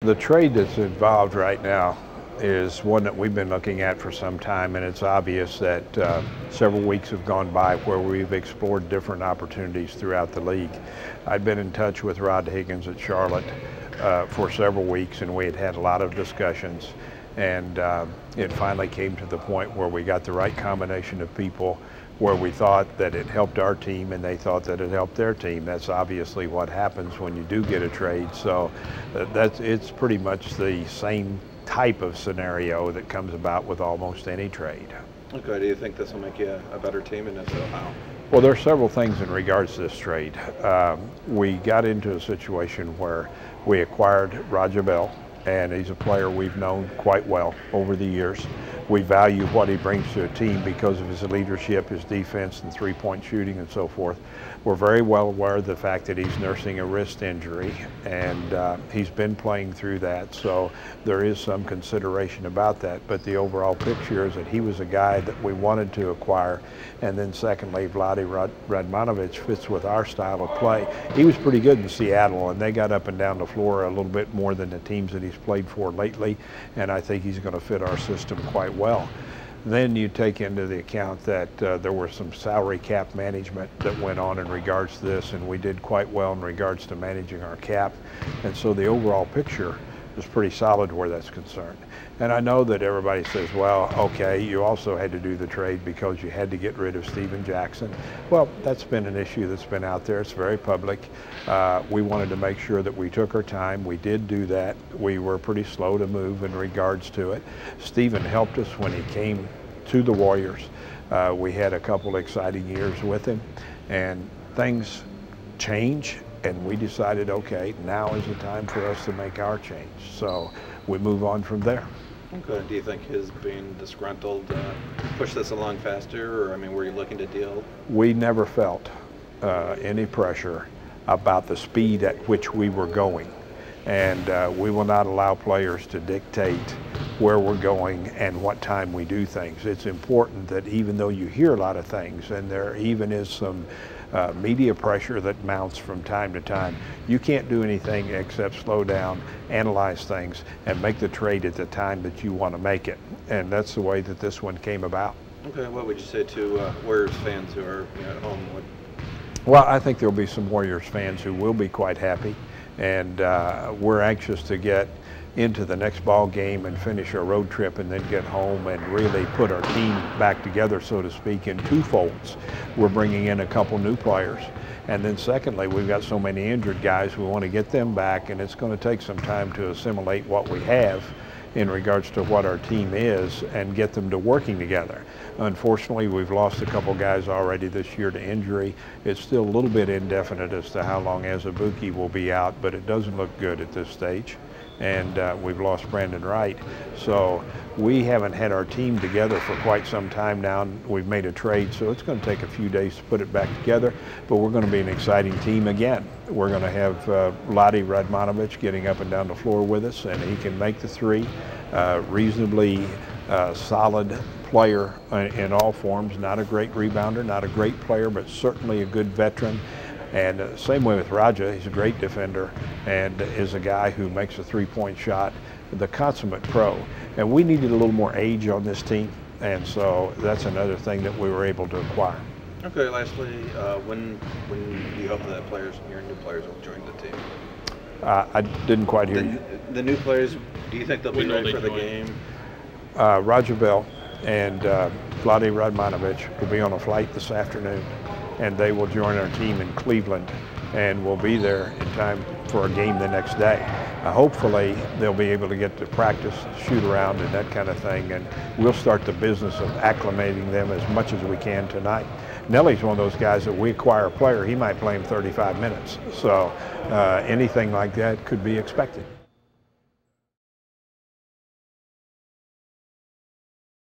The trade that's involved right now is one that we've been looking at for some time, and it's obvious that several weeks have gone by where we've explored different opportunities throughout the league. I'd been in touch with Rod Higgins at Charlotte for several weeks, and we had had a lot of discussions, and it finally came to the point where we got the right combination of people where we thought that it helped our team and they thought that it helped their team. That's obviously what happens when you do get a trade. So it's pretty much the same type of scenario that comes about with almost any trade. Okay, do you think this will make you a better team, and if so, how? Well, there are several things in regards to this trade. We got into a situation where we acquired Radmanovic, and he's a player we've known quite well over the years. We value what he brings to a team because of his leadership, his defense, and three-point shooting and so forth. We're very well aware of the fact that he's nursing a wrist injury, and he's been playing through that, so there is some consideration about that. But the overall picture is that he was a guy that we wanted to acquire. And then secondly, Vladimir Radmanovic fits with our style of play. He was pretty good in Seattle, and they got up and down the floor a little bit more than the teams that he's played for lately, and I think he's going to fit our system quite well. Then you take into the account that there was some salary cap management that went on in regards to this, and we did quite well in regards to managing our cap, and so the overall picture is pretty solid where that's concerned. And I know that everybody says, well, okay, you also had to do the trade because you had to get rid of Steven Jackson. Well, that's been an issue that's been out there. It's very public. We wanted to make sure that we took our time. We did do that. We were pretty slow to move in regards to it. Steven helped us when he came to the Warriors. We had a couple exciting years with him, and things change, and we decided, okay, now is the time for us to make our change. So we move on from there. Okay. Do you think his being disgruntled pushed this along faster, or I mean, were you looking to deal? We never felt any pressure about the speed at which we were going, and we will not allow players to dictate where we're going and what time we do things. It's important that even though you hear a lot of things, and there even is some media pressure that mounts from time to time, you can't do anything except slow down, analyze things, and make the trade at the time that you want to make it. And that's the way that this one came about. Okay, what would you say to Warriors fans who are at home? Well, I think there'll be some Warriors fans who will be quite happy, and we're anxious to get into the next ball game and finish our road trip and then get home and really put our team back together, so to speak, in two folds. We're bringing in a couple new players, and then secondly, we've got so many injured guys, we want to get them back, and it's going to take some time to assimilate what we have in regards to what our team is and get them to working together. Unfortunately, we've lost a couple guys already this year to injury. It's still a little bit indefinite as to how long Azubuike will be out, but it doesn't look good at this stage. And we've lost Brandon Wright. So we haven't had our team together for quite some time now. We've made a trade, so it's going to take a few days to put it back together, but we're going to be an exciting team again. We're going to have Vladimir Radmanovic getting up and down the floor with us, and he can make the three. Reasonably solid player in all forms, not a great rebounder, not a great player, but certainly a good veteran. And same way with Raja, he's a great defender and is a guy who makes a three-point shot, the consummate pro. And we needed a little more age on this team, and so that's another thing that we were able to acquire. Okay, lastly, when do you hope that your new players will join the team? I didn't quite hear you. The new players, do you think they'll be ready for the game? Radmanovic and Vladimir Radmanovic will be on a flight this afternoon, and they will join our team in Cleveland, and we'll be there in time for a game the next day. Hopefully they'll be able to get to practice, shoot around and that kind of thing, and we'll start the business of acclimating them as much as we can tonight. Nelly's one of those guys that we acquire a player, he might play him 35 minutes, so anything like that could be expected.